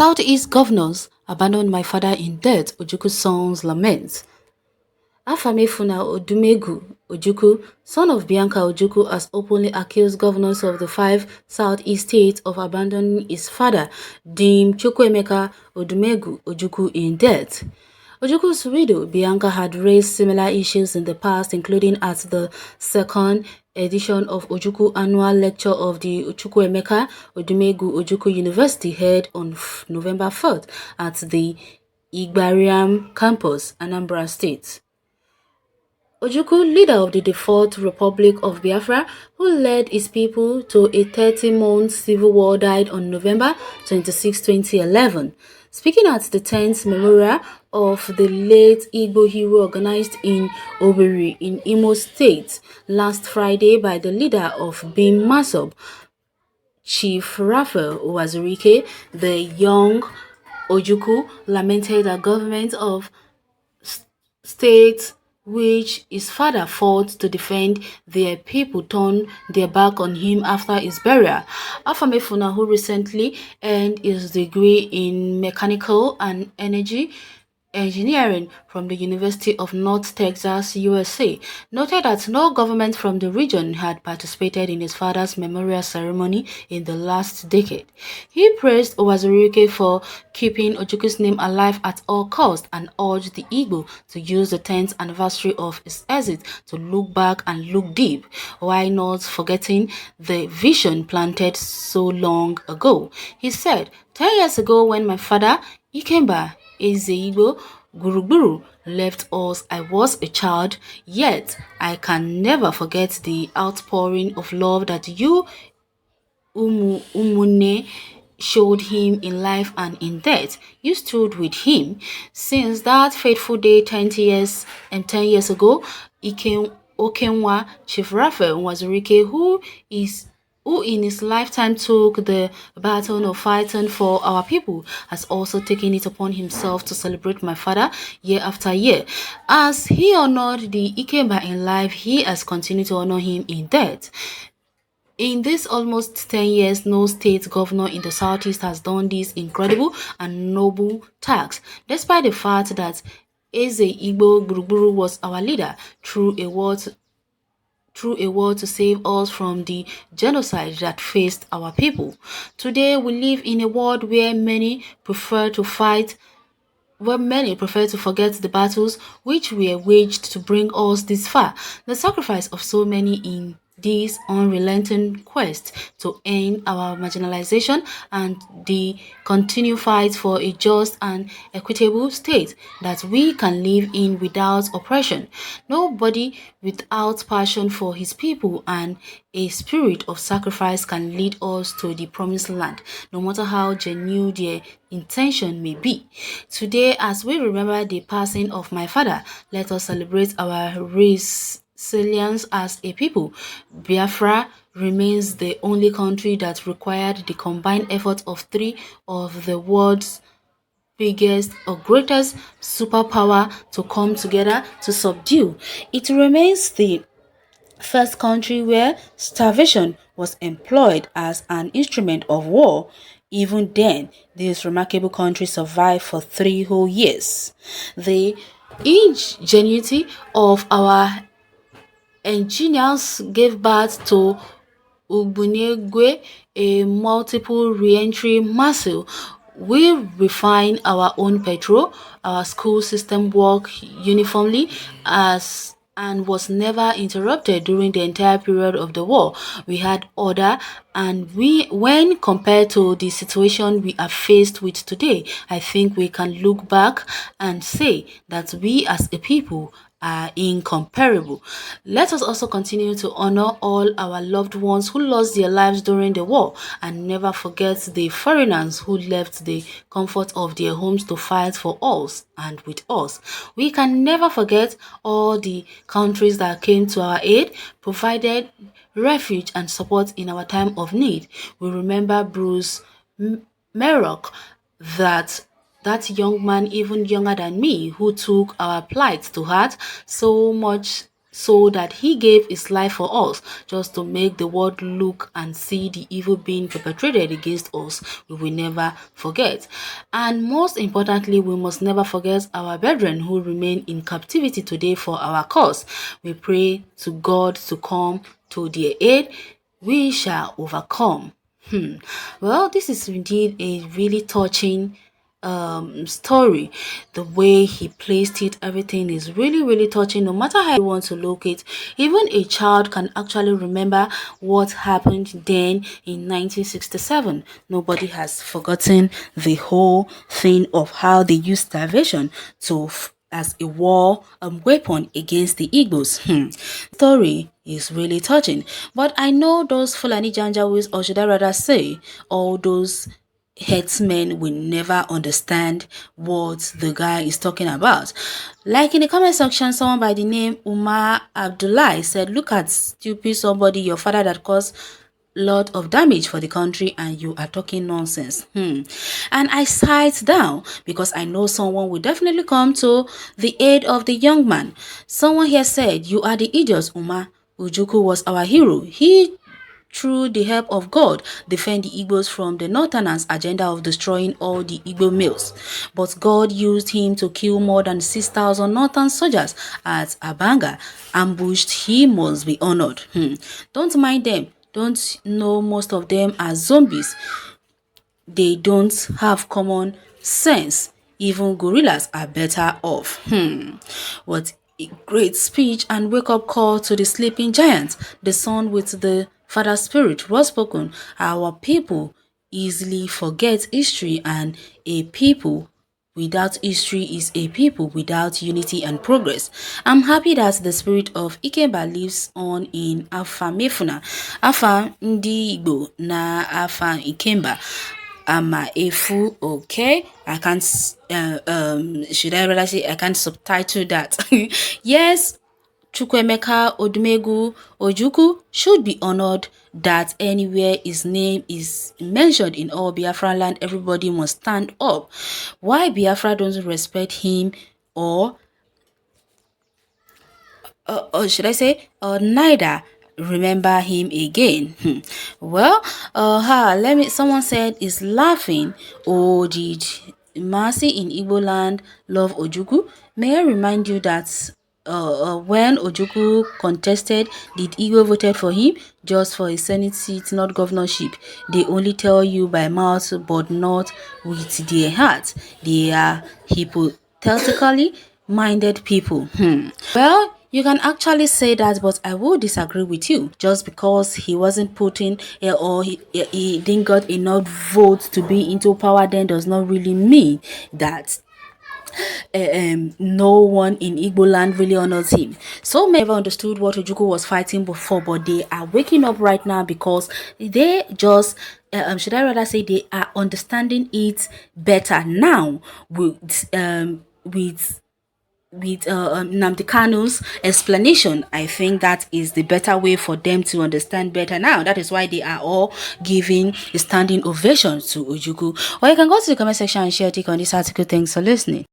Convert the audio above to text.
Southeast governors abandoned my father in death, Ojukwu sons lament. Afamefuna Odumegu Ojukwu, son of Bianca Ojukwu, has openly accused governors of the five southeast states of abandoning his father, deemed Chukwuemeka Odumegu Ojukwu, in death. Ojukwu's widow, Bianca, had raised similar issues in the past, including at the second edition of Ojukwu Annual Lecture of the Chukwuemeka Odumegu Ojukwu University held on November 4th at the Igbariam campus, Anambra State. Ojukwu, leader of the default Republic of Biafra, who led his people to a 30-month civil war, died on November 26, 2011. Speaking at the 10th memorial of the late Igbo hero organized in Owerri in Imo State last Friday by the leader of Bim Masob, Chief Raphael Owazurike, the young Ojukwu lamented that government of states which his father fought to defend their people turned their back on him after his burial. Afamefuna, who recently earned his degree in mechanical and energy engineering from the University of North Texas, USA, noted that no government from the region had participated in his father's memorial ceremony in the last decade. He praised Owazurike for keeping Ojukwu's name alive at all costs and urged the Igbo to use the 10th anniversary of his exit to look back and look deep, while not forgetting the vision planted so long ago. He said, 10 years ago when my father, Ikemba Eze-Igbo Gburugburu, left us, I was a child, yet I can never forget the outpouring of love that you, Umune, showed him in life and in death. You stood with him. Since that fateful day 10 years ago, Okenwa Chief Raphael Wazurike, who in his lifetime took the baton of fighting for our people, has also taken it upon himself to celebrate my father year after year. As he honored the Ikemba in life, he has continued to honor him in death. In this almost 10 years, no state governor in the southeast has done this incredible and noble task, despite the fact that Eze-Igbo Gburugburu was our leader through a war to save us from the genocide that faced our people. Today, we live in a world where many prefer to forget the battles which were waged to bring us this far. The sacrifice of so many in this unrelenting quest to end our marginalization and the continued fight for a just and equitable state that we can live in without oppression. Nobody without passion for his people and a spirit of sacrifice can lead us to the promised land, no matter how genuine their intention may be. Today, as we remember the passing of my father, let us celebrate our resilience as a people. Biafra remains the only country that required the combined effort of three of the world's biggest or greatest superpower to come together to subdue. It remains the first country where starvation was employed as an instrument of war. Even then, this remarkable country survived for 3 whole years. The ingenuity of our engineers gave birth to Ugbunegwe, a multiple re-entry missile. We refine our own petrol. Our school system worked uniformly and was never interrupted during the entire period of the war. We had order, and when compared to the situation we are faced with today, I think we can look back and say that we as a people are incomparable. Let us also continue to honor all our loved ones who lost their lives during the war and never forget the foreigners who left the comfort of their homes to fight for us and with us. We can never forget all the countries that came to our aid, provided refuge and support in our time of need. We remember Bruce Merrock, that young man, even younger than me, who took our plight to heart so much so that he gave his life for us, just to make the world look and see the evil being perpetrated against us. We will never forget. And most importantly, we must never forget our brethren who remain in captivity today for our cause. We pray to God to come to their aid. We shall overcome. Well, this is indeed a really touching story. The way he placed it, everything is really touching. No matter how you want to look it, even a child can actually remember what happened then in 1967. Nobody has forgotten the whole thing of how they used starvation as a war weapon against the Igbos. Story is really touching. But I know those Fulani Janjaweeds, or should I rather say, all those headsmen will never understand what the guy is talking about. Like in the comment section, someone by the name Umar Abdullah said, "Look at stupid somebody, your father that caused lot of damage for the country, and you are talking nonsense." And I sighed down because I know someone will definitely come to the aid of the young man. Someone here said, "You are the idiot, Umar. Ojukwu was our hero. He, through the help of God, defend the Igbos from the Northerners' agenda of destroying all the Igbo males. But God used him to kill more than 6,000 Northern soldiers at Abanga. Ambushed, he must be honored." Don't mind them. Don't know most of them are zombies. They don't have common sense. Even gorillas are better off. What a great speech and wake-up call to the sleeping giant. The son with the father spirit was spoken. Our people easily forget history, and a people without history is a people without unity and progress. I'm happy that the spirit of Ikemba lives on in Afa Mefuna, Afa Ndi Igbo na Afa Ikemba. Ama Efu, okay. I can't should I rather say I can't subtitle that. Yes, Chukwemeka Odumegu Ojukwu should be honored, that anywhere his name is mentioned in all Biafra land, everybody must stand up. Why Biafra doesn't respect him, or should I say, neither remember him again? Well, someone said is laughing. Oh, did Mercy in Igbo land love Ojukwu? May I remind you that when Ojukwu contested, did Igbo voted for him just for a Senate seat, not governorship? They only tell you by mouth, but not with their heart. They are hypothetically minded people. Well, you can actually say that, but I will disagree with you. Just because he wasn't putting or he didn't got enough votes to be into power then does not really mean that no one in Igbo land really honors him. So many never understood what Ojukwu was fighting before, but they are waking up right now because they just should I rather say they are understanding it better now with Nnamdi Kanu's explanation. I think that is the better way for them to understand better now. That is why they are all giving a standing ovation to Ojukwu. Or you can go to the comment section and share your take on this article. Thanks for listening.